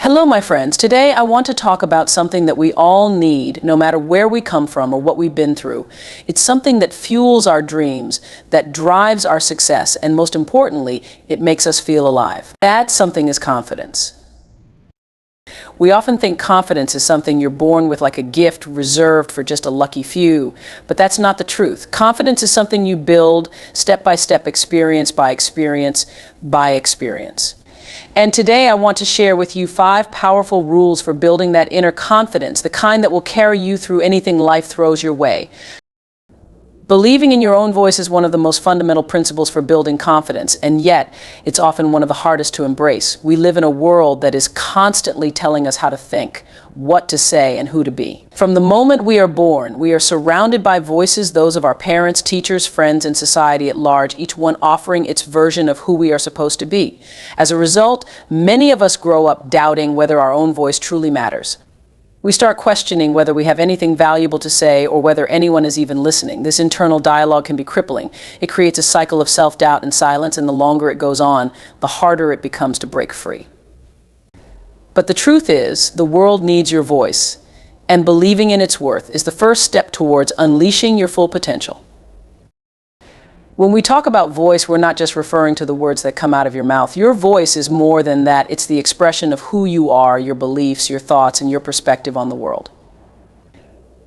Hello, my friends. Today I want to talk about something that we all need, no matter where we come from or what we've been through. It's something that fuels our dreams, that drives our success, and most importantly, it makes us feel alive. That something is confidence. We often think confidence is something you're born with, like a gift reserved for just a lucky few, but that's not the truth. Confidence is something you build step by step, experience by experience by experience. And today I want to share with you 5 powerful rules for building that inner confidence, the kind that will carry you through anything life throws your way. Believing in your own voice is one of the most fundamental principles for building confidence, and yet it's often one of the hardest to embrace. We live in a world that is constantly telling us how to think, what to say, and who to be. From the moment we are born, we are surrounded by voices, those of our parents, teachers, friends, and society at large, each one offering its version of who we are supposed to be. As a result, many of us grow up doubting whether our own voice truly matters. We start questioning whether we have anything valuable to say or whether anyone is even listening. This internal dialogue can be crippling. It creates a cycle of self-doubt and silence, and the longer it goes on, the harder it becomes to break free. But the truth is, the world needs your voice, and believing in its worth is the first step towards unleashing your full potential. When we talk about voice, we're not just referring to the words that come out of your mouth. Your voice is more than that. It's the expression of who you are, your beliefs, your thoughts, and your perspective on the world.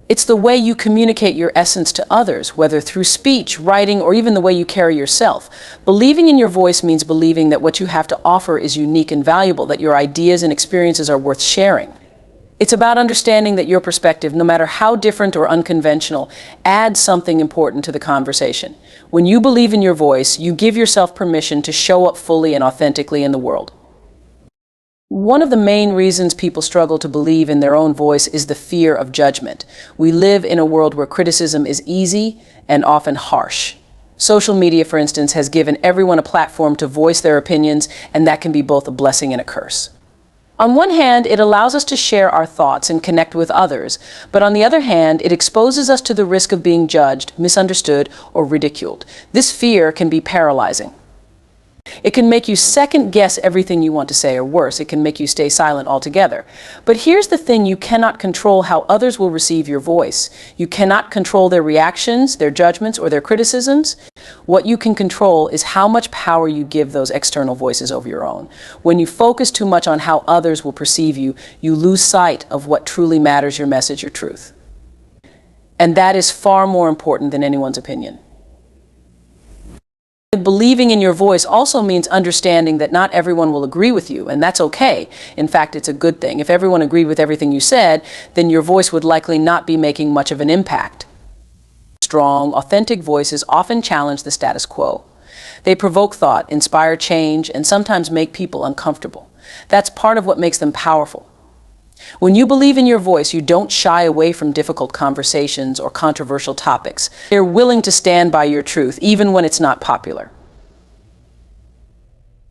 It's the way you communicate your essence to others, whether through speech, writing, or even the way you carry yourself. Believing in your voice means believing that what you have to offer is unique and valuable, that your ideas and experiences are worth sharing. It's about understanding that your perspective, no matter how different or unconventional, adds something important to the conversation. When you believe in your voice, you give yourself permission to show up fully and authentically in the world. One of the main reasons people struggle to believe in their own voice is the fear of judgment. We live in a world where criticism is easy and often harsh. Social media, for instance, has given everyone a platform to voice their opinions, and that can be both a blessing and a curse. On one hand, it allows us to share our thoughts and connect with others, but on the other hand, it exposes us to the risk of being judged, misunderstood, or ridiculed. This fear can be paralyzing. It can make you second-guess everything you want to say, or worse, it can make you stay silent altogether. But here's the thing: you cannot control how others will receive your voice. You cannot control their reactions, their judgments, or their criticisms. What you can control is how much power you give those external voices over your own. When you focus too much on how others will perceive you, you lose sight of what truly matters: your message, your truth. And that is far more important than anyone's opinion. Believing in your voice also means understanding that not everyone will agree with you, and that's okay. In fact, it's a good thing. If everyone agreed with everything you said, then your voice would likely not be making much of an impact. Strong, authentic voices often challenge the status quo. They provoke thought, inspire change, and sometimes make people uncomfortable. That's part of what makes them powerful. When you believe in your voice, you don't shy away from difficult conversations or controversial topics. You're willing to stand by your truth, even when it's not popular.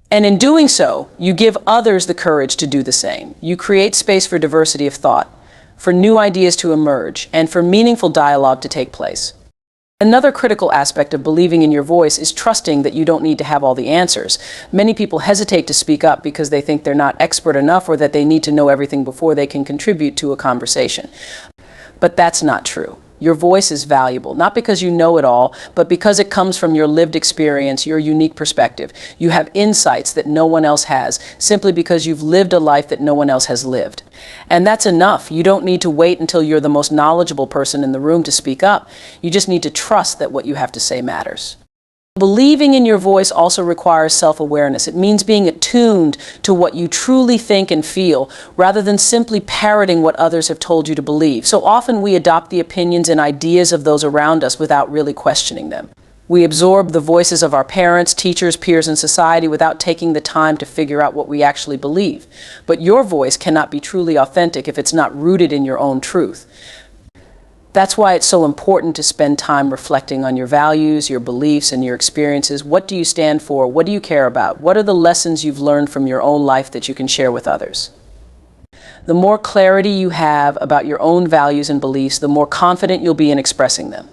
And in doing so, you give others the courage to do the same. You create space for diversity of thought, for new ideas to emerge, and for meaningful dialogue to take place. Another critical aspect of believing in your voice is trusting that you don't need to have all the answers. Many people hesitate to speak up because they think they're not expert enough, or that they need to know everything before they can contribute to a conversation. But that's not true. Your voice is valuable, not because you know it all, but because it comes from your lived experience, your unique perspective. You have insights that no one else has, simply because you've lived a life that no one else has lived. And that's enough. You don't need to wait until you're the most knowledgeable person in the room to speak up. You just need to trust that what you have to say matters. Believing in your voice also requires self-awareness. It means being attuned to what you truly think and feel, rather than simply parroting what others have told you to believe. So often we adopt the opinions and ideas of those around us without really questioning them. We absorb the voices of our parents, teachers, peers, and society without taking the time to figure out what we actually believe. But your voice cannot be truly authentic if it's not rooted in your own truth. That's why it's so important to spend time reflecting on your values, your beliefs, and your experiences. What do you stand for? What do you care about? What are the lessons you've learned from your own life that you can share with others? The more clarity you have about your own values and beliefs, the more confident you'll be in expressing them.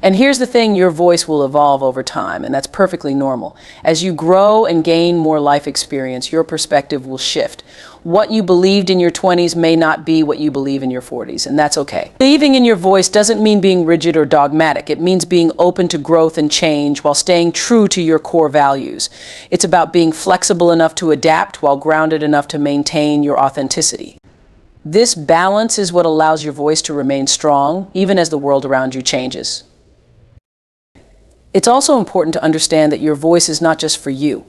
And here's the thing, your voice will evolve over time, and that's perfectly normal. As you grow and gain more life experience, your perspective will shift. What you believed in your 20s may not be what you believe in your 40s, and that's okay. Believing in your voice doesn't mean being rigid or dogmatic. It means being open to growth and change while staying true to your core values. It's about being flexible enough to adapt while grounded enough to maintain your authenticity. This balance is what allows your voice to remain strong, even as the world around you changes. It's also important to understand that your voice is not just for you.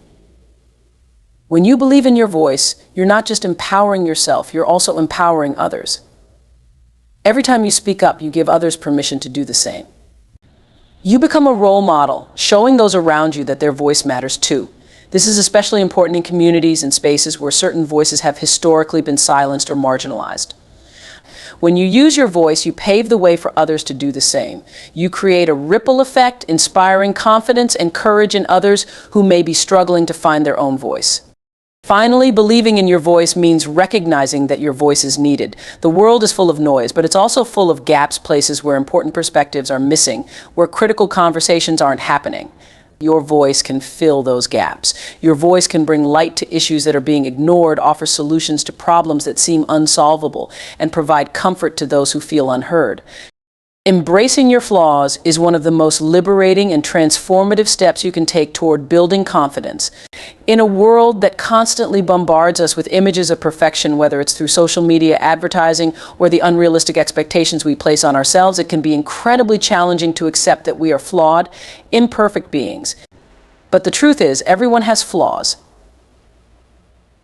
When you believe in your voice, you're not just empowering yourself, you're also empowering others. Every time you speak up, you give others permission to do the same. You become a role model, showing those around you that their voice matters too. This is especially important in communities and spaces where certain voices have historically been silenced or marginalized. When you use your voice, you pave the way for others to do the same. You create a ripple effect, inspiring confidence and courage in others who may be struggling to find their own voice. Finally, believing in your voice means recognizing that your voice is needed. The world is full of noise, but it's also full of gaps, places where important perspectives are missing, where critical conversations aren't happening. Your voice can fill those gaps. Your voice can bring light to issues that are being ignored, offer solutions to problems that seem unsolvable, and provide comfort to those who feel unheard. Embracing your flaws is one of the most liberating and transformative steps you can take toward building confidence. In a world that constantly bombards us with images of perfection, whether it's through social media, advertising, or the unrealistic expectations we place on ourselves, it can be incredibly challenging to accept that we are flawed, imperfect beings. But the truth is, everyone has flaws.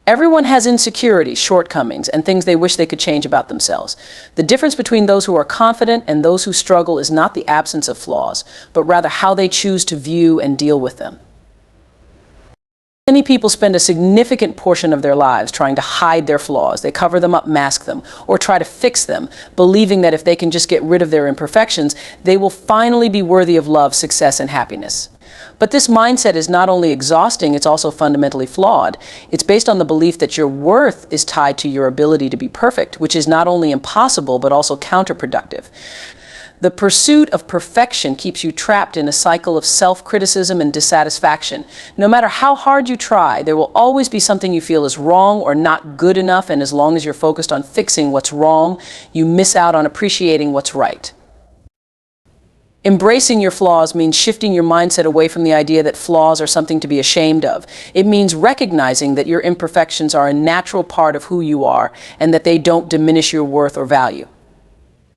Everyone has insecurities, shortcomings, and things they wish they could change about themselves. The difference between those who are confident and those who struggle is not the absence of flaws, but rather how they choose to view and deal with them. Many people spend a significant portion of their lives trying to hide their flaws. They cover them up, mask them, or try to fix them, believing that if they can just get rid of their imperfections, they will finally be worthy of love, success, and happiness. But this mindset is not only exhausting, it's also fundamentally flawed. It's based on the belief that your worth is tied to your ability to be perfect, which is not only impossible, but also counterproductive. The pursuit of perfection keeps you trapped in a cycle of self-criticism and dissatisfaction. No matter how hard you try, there will always be something you feel is wrong or not good enough, and as long as you're focused on fixing what's wrong, you miss out on appreciating what's right. Embracing your flaws means shifting your mindset away from the idea that flaws are something to be ashamed of. It means recognizing that your imperfections are a natural part of who you are and that they don't diminish your worth or value.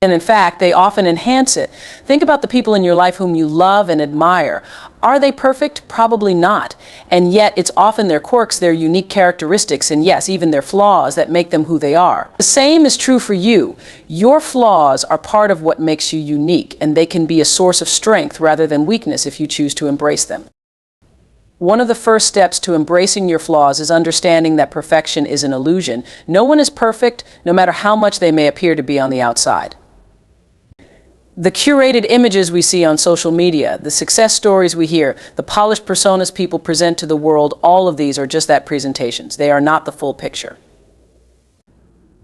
And in fact, they often enhance it. Think about the people in your life whom you love and admire. Are they perfect? Probably not. And yet, it's often their quirks, their unique characteristics, and yes, even their flaws that make them who they are. The same is true for you. Your flaws are part of what makes you unique, and they can be a source of strength rather than weakness if you choose to embrace them. One of the first steps to embracing your flaws is understanding that perfection is an illusion. No one is perfect, no matter how much they may appear to be on the outside. The curated images we see on social media, the success stories we hear, the polished personas people present to the world, all of these are just that, presentations. They are not the full picture.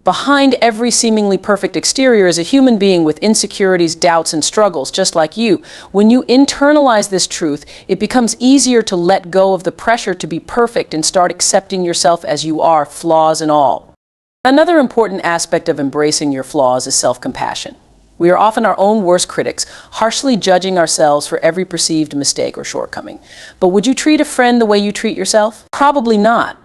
Behind every seemingly perfect exterior is a human being with insecurities, doubts, and struggles, just like you. When you internalize this truth, it becomes easier to let go of the pressure to be perfect and start accepting yourself as you are, flaws and all. Another important aspect of embracing your flaws is self-compassion. We are often our own worst critics, harshly judging ourselves for every perceived mistake or shortcoming. But would you treat a friend the way you treat yourself? Probably not.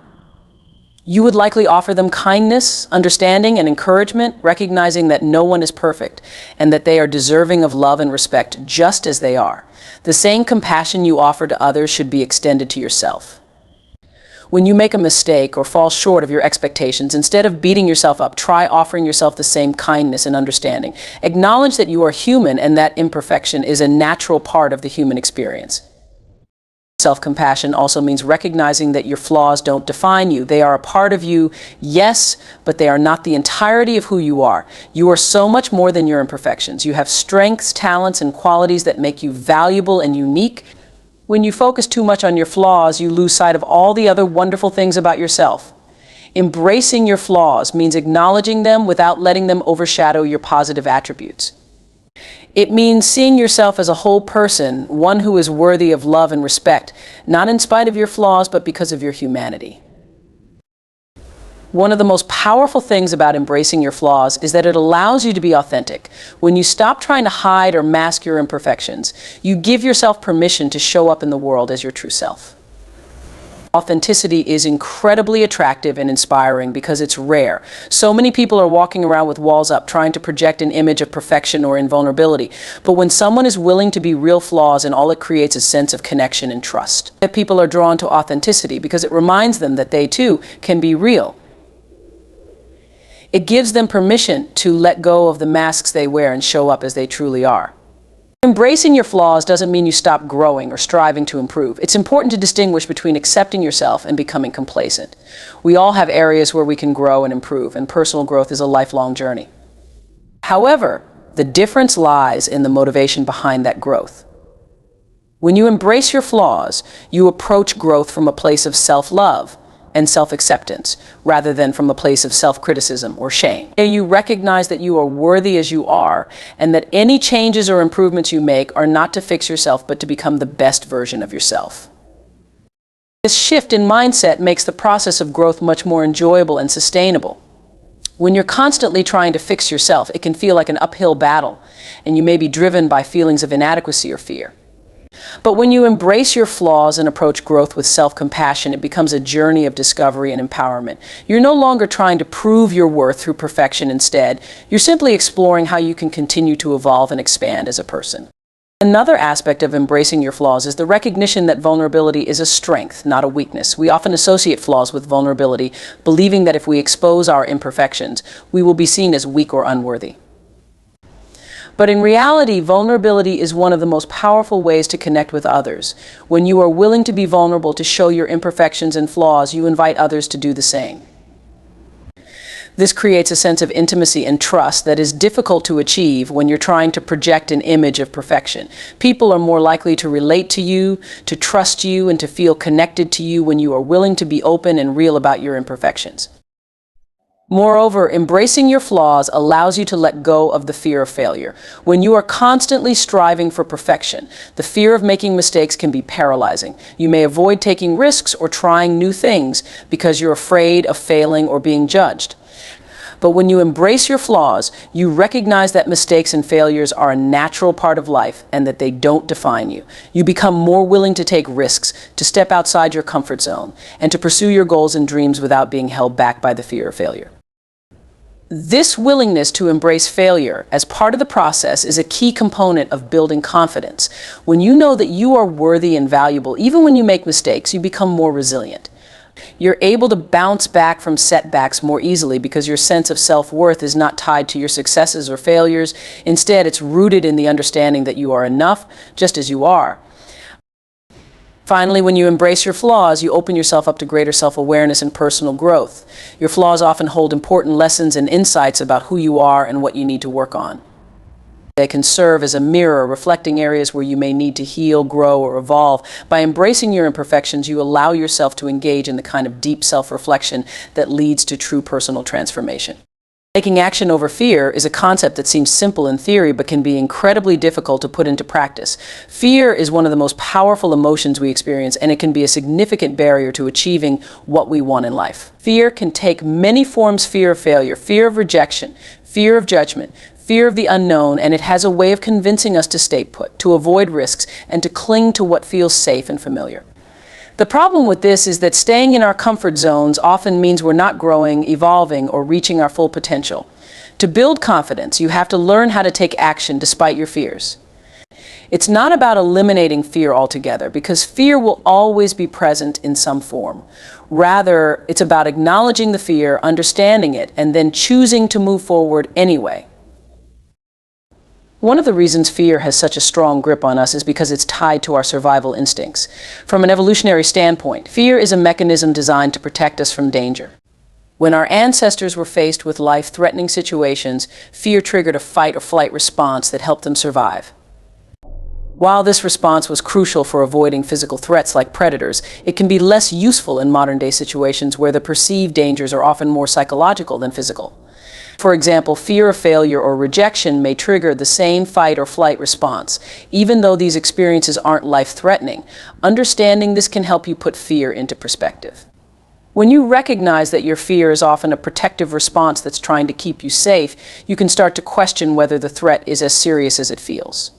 You would likely offer them kindness, understanding, and encouragement, recognizing that no one is perfect and that they are deserving of love and respect just as they are. The same compassion you offer to others should be extended to yourself. When you make a mistake or fall short of your expectations, instead of beating yourself up, try offering yourself the same kindness and understanding. Acknowledge that you are human and that imperfection is a natural part of the human experience. Self-compassion also means recognizing that your flaws don't define you. They are a part of you, yes, but they are not the entirety of who you are. You are so much more than your imperfections. You have strengths, talents, and qualities that make you valuable and unique. When you focus too much on your flaws, you lose sight of all the other wonderful things about yourself. Embracing your flaws means acknowledging them without letting them overshadow your positive attributes. It means seeing yourself as a whole person, one who is worthy of love and respect, not in spite of your flaws, but because of your humanity. One of the most powerful things about embracing your flaws is that it allows you to be authentic. When you stop trying to hide or mask your imperfections, you give yourself permission to show up in the world as your true self. Authenticity is incredibly attractive and inspiring because it's rare. So many people are walking around with walls up, trying to project an image of perfection or invulnerability. But when someone is willing to be real flaws, and all it creates a sense of connection and trust. That people are drawn to authenticity because it reminds them that they too can be real. It gives them permission to let go of the masks they wear and show up as they truly are. Embracing your flaws doesn't mean you stop growing or striving to improve. It's important to distinguish between accepting yourself and becoming complacent. We all have areas where we can grow and improve, and personal growth is a lifelong journey. However, the difference lies in the motivation behind that growth. When you embrace your flaws, you approach growth from a place of self-love and self-acceptance, rather than from a place of self-criticism or shame. You recognize that you are worthy as you are, and that any changes or improvements you make are not to fix yourself, but to become the best version of yourself. This shift in mindset makes the process of growth much more enjoyable and sustainable. When you're constantly trying to fix yourself, it can feel like an uphill battle, and you may be driven by feelings of inadequacy or fear. But when you embrace your flaws and approach growth with self-compassion, it becomes a journey of discovery and empowerment. You're no longer trying to prove your worth through perfection. Instead, you're simply exploring how you can continue to evolve and expand as a person. Another aspect of embracing your flaws is the recognition that vulnerability is a strength, not a weakness. We often associate flaws with vulnerability, believing that if we expose our imperfections, we will be seen as weak or unworthy. But in reality, vulnerability is one of the most powerful ways to connect with others. When you are willing to be vulnerable, to show your imperfections and flaws, you invite others to do the same. This creates a sense of intimacy and trust that is difficult to achieve when you're trying to project an image of perfection. People are more likely to relate to you, to trust you, and to feel connected to you when you are willing to be open and real about your imperfections. Moreover, embracing your flaws allows you to let go of the fear of failure. When you are constantly striving for perfection, the fear of making mistakes can be paralyzing. You may avoid taking risks or trying new things because you're afraid of failing or being judged. But when you embrace your flaws, you recognize that mistakes and failures are a natural part of life and that they don't define you. You become more willing to take risks, to step outside your comfort zone, and to pursue your goals and dreams without being held back by the fear of failure. This willingness to embrace failure as part of the process is a key component of building confidence. When you know that you are worthy and valuable, even when you make mistakes, you become more resilient. You're able to bounce back from setbacks more easily because your sense of self-worth is not tied to your successes or failures. Instead, it's rooted in the understanding that you are enough just as you are. Finally, when you embrace your flaws, you open yourself up to greater self-awareness and personal growth. Your flaws often hold important lessons and insights about who you are and what you need to work on. They can serve as a mirror, reflecting areas where you may need to heal, grow, or evolve. By embracing your imperfections, you allow yourself to engage in the kind of deep self-reflection that leads to true personal transformation. Taking action over fear is a concept that seems simple in theory but can be incredibly difficult to put into practice. Fear is one of the most powerful emotions we experience, and it can be a significant barrier to achieving what we want in life. Fear can take many forms: fear of failure, fear of rejection, fear of judgment, fear of the unknown, and it has a way of convincing us to stay put, to avoid risks, and to cling to what feels safe and familiar. The problem with this is that staying in our comfort zones often means we're not growing, evolving, or reaching our full potential. To build confidence, you have to learn how to take action despite your fears. It's not about eliminating fear altogether, because fear will always be present in some form. Rather, it's about acknowledging the fear, understanding it, and then choosing to move forward anyway. One of the reasons fear has such a strong grip on us is because it's tied to our survival instincts. From an evolutionary standpoint, fear is a mechanism designed to protect us from danger. When our ancestors were faced with life-threatening situations, fear triggered a fight or flight response that helped them survive. While this response was crucial for avoiding physical threats like predators, it can be less useful in modern-day situations where the perceived dangers are often more psychological than physical. For example, fear of failure or rejection may trigger the same fight or flight response. Even though these experiences aren't life-threatening, understanding this can help you put fear into perspective. When you recognize that your fear is often a protective response that's trying to keep you safe, you can start to question whether the threat is as serious as it feels.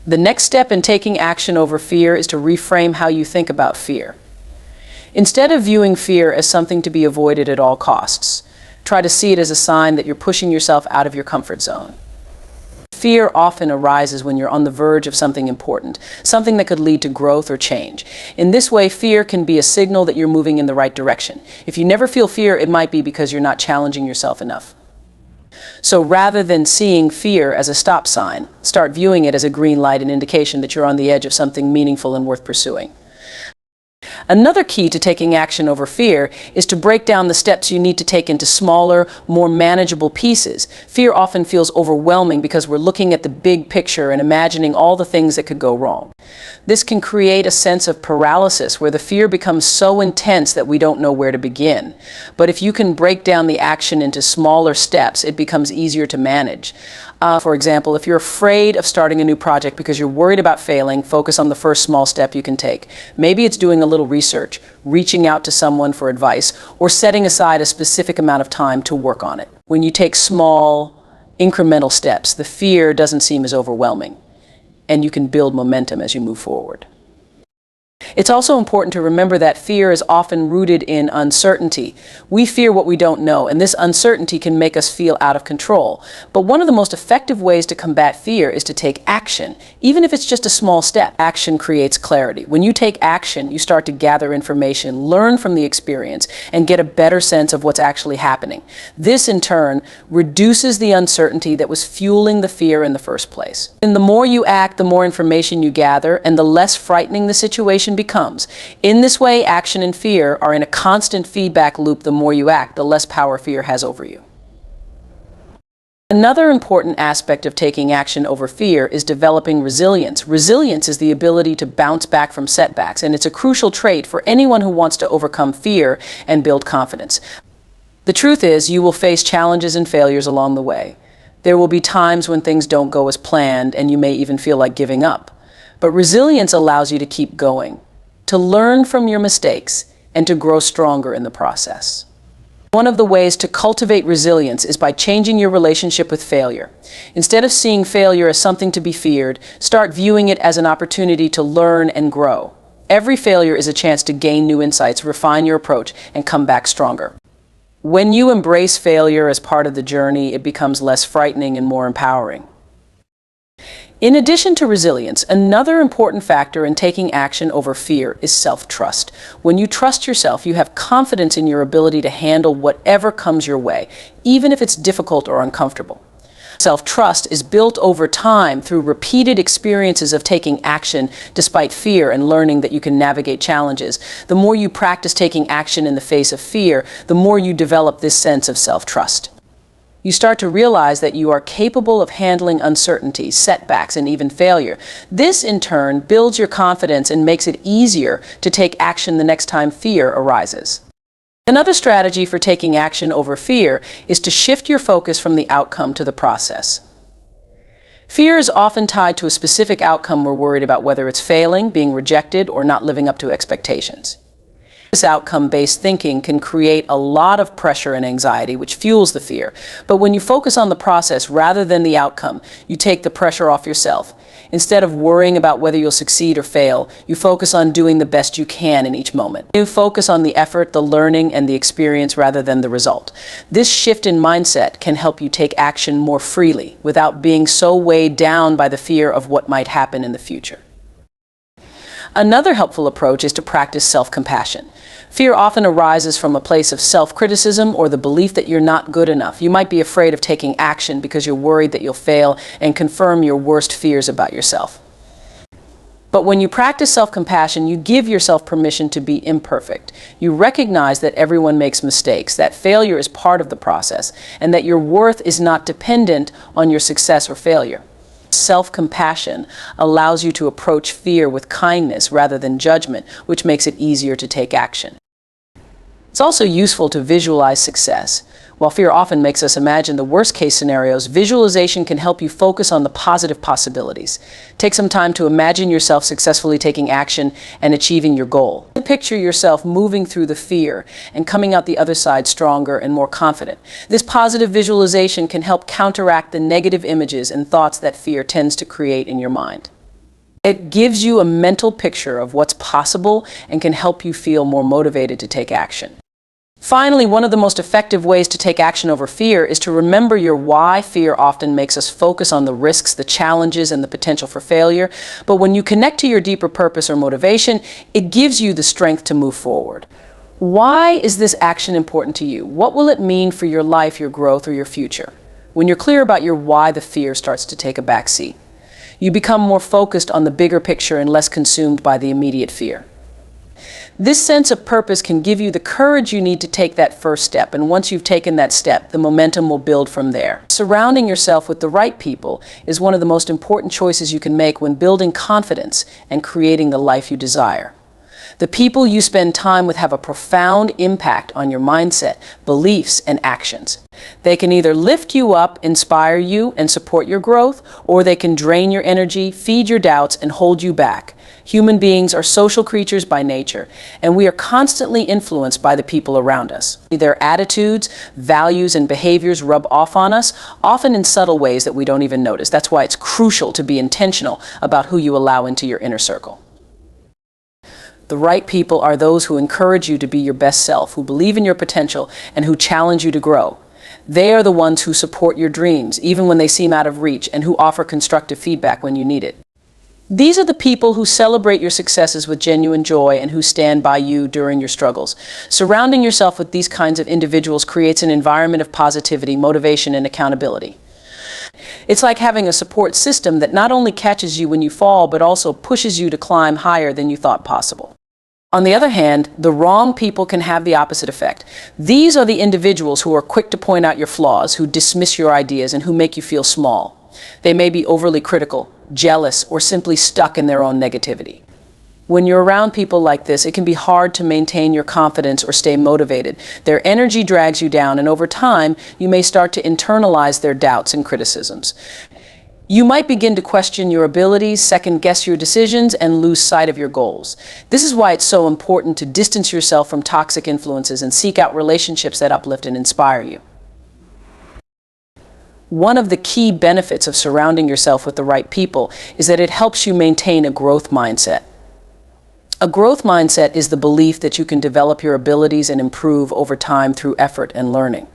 The next step in taking action over fear is to reframe how you think about fear. Instead of viewing fear as something to be avoided at all costs, try to see it as a sign that you're pushing yourself out of your comfort zone. Fear often arises when you're on the verge of something important, something that could lead to growth or change. In this way, fear can be a signal that you're moving in the right direction. If you never feel fear, it might be because you're not challenging yourself enough. So rather than seeing fear as a stop sign, start viewing it as a green light, an indication that you're on the edge of something meaningful and worth pursuing. Another key to taking action over fear is to break down the steps you need to take into smaller, more manageable pieces. Fear often feels overwhelming because we're looking at the big picture and imagining all the things that could go wrong. This can create a sense of paralysis where the fear becomes so intense that we don't know where to begin. But if you can break down the action into smaller steps, it becomes easier to manage. For example, if you're afraid of starting a new project because you're worried about failing, focus on the first small step you can take. Maybe it's doing a little research, reaching out to someone for advice, or setting aside a specific amount of time to work on it. When you take small, incremental steps, the fear doesn't seem as overwhelming, and you can build momentum as you move forward. It's also important to remember that fear is often rooted in uncertainty. We fear what we don't know, and this uncertainty can make us feel out of control. But one of the most effective ways to combat fear is to take action, even if it's just a small step. Action creates clarity. When you take action, you start to gather information, learn from the experience, and get a better sense of what's actually happening. This, in turn, reduces the uncertainty that was fueling the fear in the first place. And the more you act, the more information you gather, and the less frightening the situation becomes. In this way, action and fear are in a constant feedback loop. The more you act, the less power fear has over you. Another important aspect of taking action over fear is developing resilience. Resilience is the ability to bounce back from setbacks, and it's a crucial trait for anyone who wants to overcome fear and build confidence. The truth is, you will face challenges and failures along the way. There will be times when things don't go as planned, and you may even feel like giving up. But resilience allows you to keep going, to learn from your mistakes, and to grow stronger in the process. One of the ways to cultivate resilience is by changing your relationship with failure. Instead of seeing failure as something to be feared, start viewing it as an opportunity to learn and grow. Every failure is a chance to gain new insights, refine your approach, and come back stronger. When you embrace failure as part of the journey, it becomes less frightening and more empowering. In addition to resilience, another important factor in taking action over fear is self-trust. When you trust yourself, you have confidence in your ability to handle whatever comes your way, even if it's difficult or uncomfortable. Self-trust is built over time through repeated experiences of taking action despite fear and learning that you can navigate challenges. The more you practice taking action in the face of fear, the more you develop this sense of self-trust. You start to realize that you are capable of handling uncertainty, setbacks, and even failure. This, in turn, builds your confidence and makes it easier to take action the next time fear arises. Another strategy for taking action over fear is to shift your focus from the outcome to the process. Fear is often tied to a specific outcome we're worried about, whether it's failing, being rejected, or not living up to expectations. This outcome-based thinking can create a lot of pressure and anxiety, which fuels the fear. But when you focus on the process rather than the outcome, you take the pressure off yourself. Instead of worrying about whether you'll succeed or fail, you focus on doing the best you can in each moment. You focus on the effort, the learning, and the experience rather than the result. This shift in mindset can help you take action more freely without being so weighed down by the fear of what might happen in the future. Another helpful approach is to practice self-compassion. Fear often arises from a place of self-criticism or the belief that you're not good enough. You might be afraid of taking action because you're worried that you'll fail and confirm your worst fears about yourself. But when you practice self-compassion, you give yourself permission to be imperfect. You recognize that everyone makes mistakes, that failure is part of the process, and that your worth is not dependent on your success or failure. Self-compassion allows you to approach fear with kindness rather than judgment, which makes it easier to take action. It's also useful to visualize success. While fear often makes us imagine the worst-case scenarios, visualization can help you focus on the positive possibilities. Take some time to imagine yourself successfully taking action and achieving your goal. Picture yourself moving through the fear and coming out the other side stronger and more confident. This positive visualization can help counteract the negative images and thoughts that fear tends to create in your mind. It gives you a mental picture of what's possible and can help you feel more motivated to take action. Finally, one of the most effective ways to take action over fear is to remember your why. Fear often makes us focus on the risks, the challenges, and the potential for failure. But when you connect to your deeper purpose or motivation, it gives you the strength to move forward. Why is this action important to you? What will it mean for your life, your growth, or your future? When you're clear about your why, the fear starts to take a back seat. You become more focused on the bigger picture and less consumed by the immediate fear. This sense of purpose can give you the courage you need to take that first step, and once you've taken that step, the momentum will build from there. Surrounding yourself with the right people is one of the most important choices you can make when building confidence and creating the life you desire. The people you spend time with have a profound impact on your mindset, beliefs, and actions. They can either lift you up, inspire you, and support your growth, or they can drain your energy, feed your doubts, and hold you back. Human beings are social creatures by nature, and we are constantly influenced by the people around us. Their attitudes, values, and behaviors rub off on us, often in subtle ways that we don't even notice. That's why it's crucial to be intentional about who you allow into your inner circle. The right people are those who encourage you to be your best self, who believe in your potential, and who challenge you to grow. They are the ones who support your dreams, even when they seem out of reach, and who offer constructive feedback when you need it. These are the people who celebrate your successes with genuine joy and who stand by you during your struggles. Surrounding yourself with these kinds of individuals creates an environment of positivity, motivation, and accountability. It's like having a support system that not only catches you when you fall, but also pushes you to climb higher than you thought possible. On the other hand, the wrong people can have the opposite effect. These are the individuals who are quick to point out your flaws, who dismiss your ideas, and who make you feel small. They may be overly critical, jealous, or simply stuck in their own negativity. When you're around people like this, it can be hard to maintain your confidence or stay motivated. Their energy drags you down, and over time, you may start to internalize their doubts and criticisms. You might begin to question your abilities, second-guess your decisions, and lose sight of your goals. This is why it's so important to distance yourself from toxic influences and seek out relationships that uplift and inspire you. One of the key benefits of surrounding yourself with the right people is that it helps you maintain a growth mindset. A growth mindset is the belief that you can develop your abilities and improve over time through effort and learning.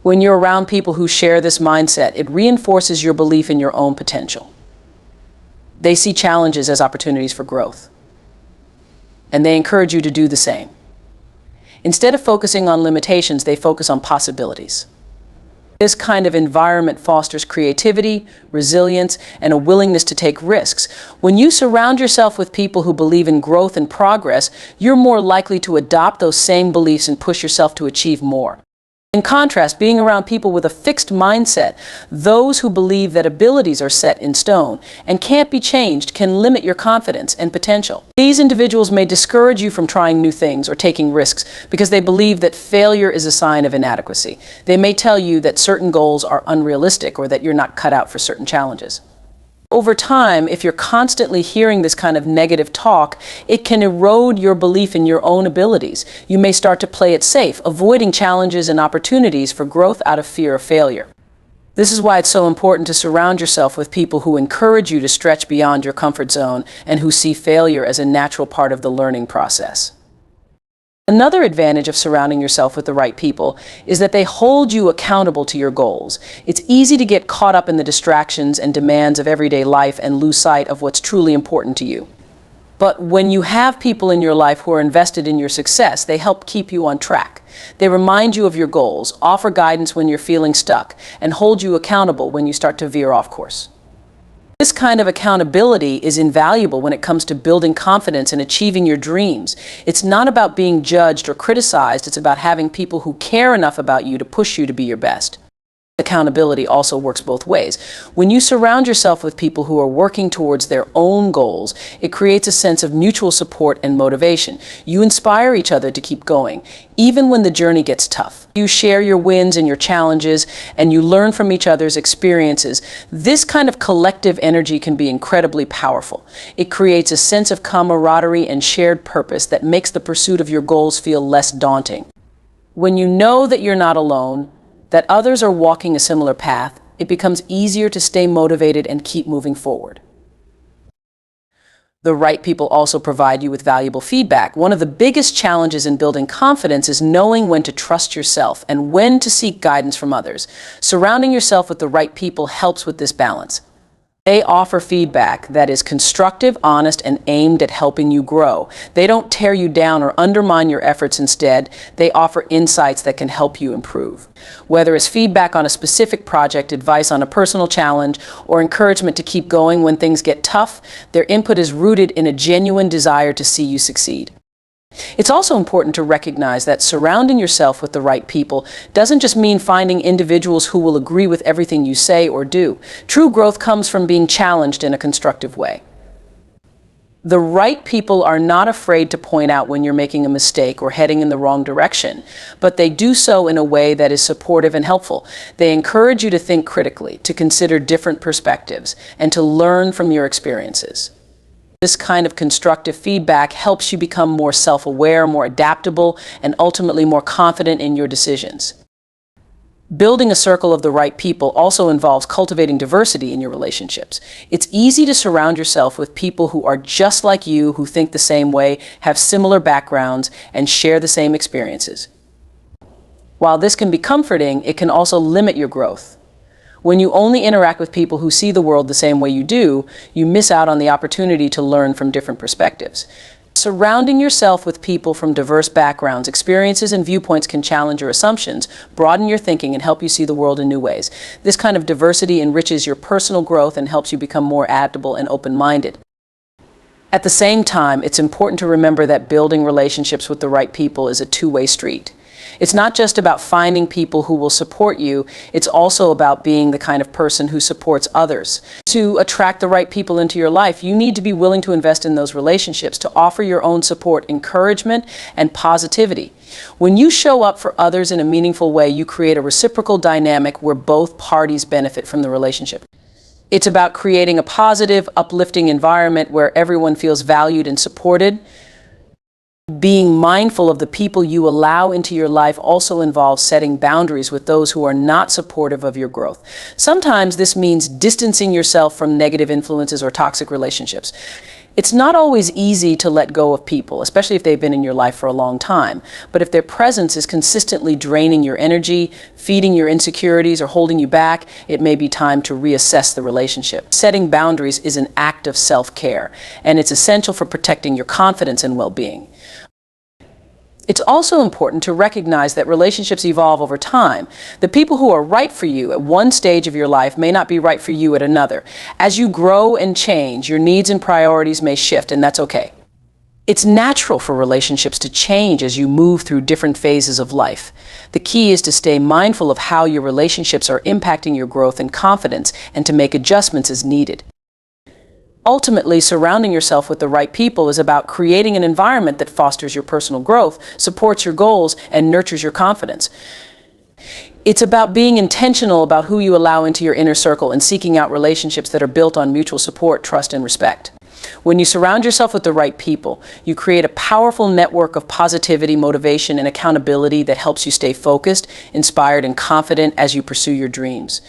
When you're around people who share this mindset, it reinforces your belief in your own potential. They see challenges as opportunities for growth, and they encourage you to do the same. Instead of focusing on limitations, they focus on possibilities. This kind of environment fosters creativity, resilience, and a willingness to take risks. When you surround yourself with people who believe in growth and progress, you're more likely to adopt those same beliefs and push yourself to achieve more. In contrast, being around people with a fixed mindset, those who believe that abilities are set in stone and can't be changed, can limit your confidence and potential. These individuals may discourage you from trying new things or taking risks because they believe that failure is a sign of inadequacy. They may tell you that certain goals are unrealistic or that you're not cut out for certain challenges. Over time, if you're constantly hearing this kind of negative talk, it can erode your belief in your own abilities. You may start to play it safe, avoiding challenges and opportunities for growth out of fear of failure. This is why it's so important to surround yourself with people who encourage you to stretch beyond your comfort zone and who see failure as a natural part of the learning process. Another advantage of surrounding yourself with the right people is that they hold you accountable to your goals. It's easy to get caught up in the distractions and demands of everyday life and lose sight of what's truly important to you. But when you have people in your life who are invested in your success, they help keep you on track. They remind you of your goals, offer guidance when you're feeling stuck, and hold you accountable when you start to veer off course. This kind of accountability is invaluable when it comes to building confidence and achieving your dreams. It's not about being judged or criticized, it's about having people who care enough about you to push you to be your best. Accountability also works both ways. When you surround yourself with people who are working towards their own goals, it creates a sense of mutual support and motivation. You inspire each other to keep going, even when the journey gets tough. You share your wins and your challenges, and you learn from each other's experiences. This kind of collective energy can be incredibly powerful. It creates a sense of camaraderie and shared purpose that makes the pursuit of your goals feel less daunting. When you know that you're not alone, that others are walking a similar path, it becomes easier to stay motivated and keep moving forward. The right people also provide you with valuable feedback. One of the biggest challenges in building confidence is knowing when to trust yourself and when to seek guidance from others. Surrounding yourself with the right people helps with this balance. They offer feedback that is constructive, honest, and aimed at helping you grow. They don't tear you down or undermine your efforts. Instead, they offer insights that can help you improve. Whether it's feedback on a specific project, advice on a personal challenge, or encouragement to keep going when things get tough, their input is rooted in a genuine desire to see you succeed. It's also important to recognize that surrounding yourself with the right people doesn't just mean finding individuals who will agree with everything you say or do. True growth comes from being challenged in a constructive way. The right people are not afraid to point out when you're making a mistake or heading in the wrong direction, but they do so in a way that is supportive and helpful. They encourage you to think critically, to consider different perspectives, and to learn from your experiences. This kind of constructive feedback helps you become more self-aware, more adaptable, and ultimately more confident in your decisions. Building a circle of the right people also involves cultivating diversity in your relationships. It's easy to surround yourself with people who are just like you, who think the same way, have similar backgrounds, and share the same experiences. While this can be comforting, it can also limit your growth. When you only interact with people who see the world the same way you do, you miss out on the opportunity to learn from different perspectives. Surrounding yourself with people from diverse backgrounds, experiences, and viewpoints can challenge your assumptions, broaden your thinking, and help you see the world in new ways. This kind of diversity enriches your personal growth and helps you become more adaptable and open-minded. At the same time, it's important to remember that building relationships with the right people is a two-way street. It's not just about finding people who will support you, it's also about being the kind of person who supports others. To attract the right people into your life, you need to be willing to invest in those relationships, to offer your own support, encouragement, and positivity. When you show up for others in a meaningful way, you create a reciprocal dynamic where both parties benefit from the relationship. It's about creating a positive, uplifting environment where everyone feels valued and supported. Being mindful of the people you allow into your life also involves setting boundaries with those who are not supportive of your growth. Sometimes this means distancing yourself from negative influences or toxic relationships. It's not always easy to let go of people, especially if they've been in your life for a long time. But if their presence is consistently draining your energy, feeding your insecurities, or holding you back, it may be time to reassess the relationship. Setting boundaries is an act of self-care, and it's essential for protecting your confidence and well-being. It's also important to recognize that relationships evolve over time. The people who are right for you at one stage of your life may not be right for you at another. As you grow and change, your needs and priorities may shift, and that's okay. It's natural for relationships to change as you move through different phases of life. The key is to stay mindful of how your relationships are impacting your growth and confidence, and to make adjustments as needed. Ultimately, surrounding yourself with the right people is about creating an environment that fosters your personal growth, supports your goals, and nurtures your confidence. It's about being intentional about who you allow into your inner circle and seeking out relationships that are built on mutual support, trust, and respect. When you surround yourself with the right people, you create a powerful network of positivity, motivation, and accountability that helps you stay focused, inspired, and confident as you pursue your dreams.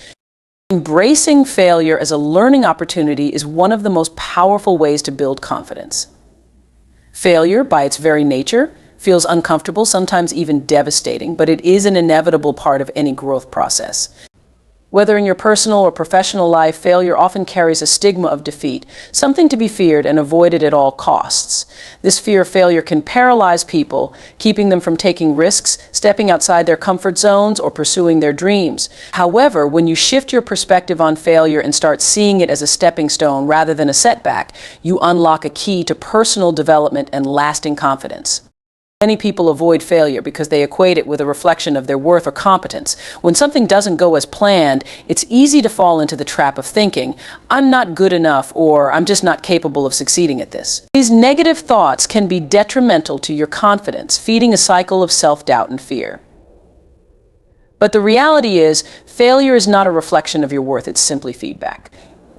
Embracing failure as a learning opportunity is one of the most powerful ways to build confidence. Failure, by its very nature, feels uncomfortable, sometimes even devastating, but it is an inevitable part of any growth process. Whether in your personal or professional life, failure often carries a stigma of defeat, something to be feared and avoided at all costs. This fear of failure can paralyze people, keeping them from taking risks, stepping outside their comfort zones, or pursuing their dreams. However, when you shift your perspective on failure and start seeing it as a stepping stone rather than a setback, you unlock a key to personal development and lasting confidence. Many people avoid failure because they equate it with a reflection of their worth or competence. When something doesn't go as planned, it's easy to fall into the trap of thinking, "I'm not good enough," or "I'm just not capable of succeeding at this." These negative thoughts can be detrimental to your confidence, feeding a cycle of self-doubt and fear. But the reality is, failure is not a reflection of your worth, it's simply feedback.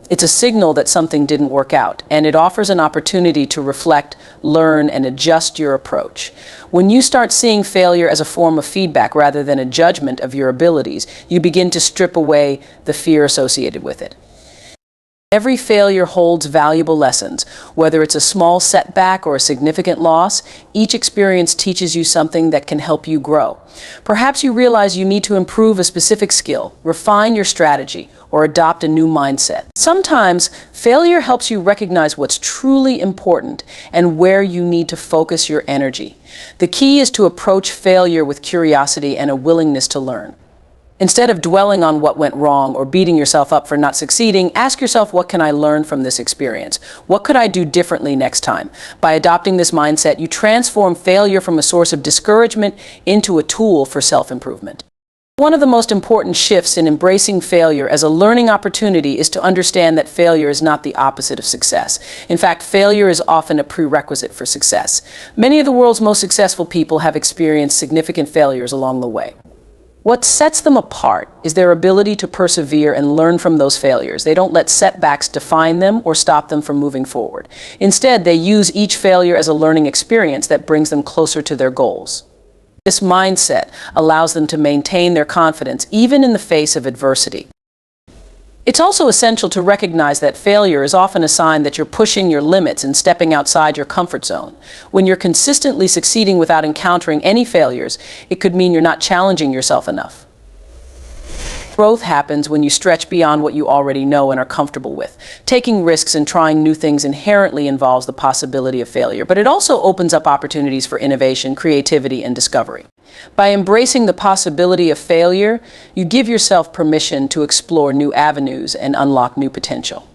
It's a signal that something didn't work out, and it offers an opportunity to reflect, learn, and adjust your approach. When you start seeing failure as a form of feedback rather than a judgment of your abilities, you begin to strip away the fear associated with it. Every failure holds valuable lessons. Whether it's a small setback or a significant loss, each experience teaches you something that can help you grow. Perhaps you realize you need to improve a specific skill, refine your strategy, or adopt a new mindset. Sometimes, failure helps you recognize what's truly important and where you need to focus your energy. The key is to approach failure with curiosity and a willingness to learn. Instead of dwelling on what went wrong or beating yourself up for not succeeding, ask yourself, what can I learn from this experience? What could I do differently next time? By adopting this mindset, you transform failure from a source of discouragement into a tool for self-improvement. One of the most important shifts in embracing failure as a learning opportunity is to understand that failure is not the opposite of success. In fact, failure is often a prerequisite for success. Many of the world's most successful people have experienced significant failures along the way. What sets them apart is their ability to persevere and learn from those failures. They don't let setbacks define them or stop them from moving forward. Instead, they use each failure as a learning experience that brings them closer to their goals. This mindset allows them to maintain their confidence even in the face of adversity. It's also essential to recognize that failure is often a sign that you're pushing your limits and stepping outside your comfort zone. When you're consistently succeeding without encountering any failures, it could mean you're not challenging yourself enough. Growth happens when you stretch beyond what you already know and are comfortable with. Taking risks and trying new things inherently involves the possibility of failure, but it also opens up opportunities for innovation, creativity, and discovery. By embracing the possibility of failure, you give yourself permission to explore new avenues and unlock new potential.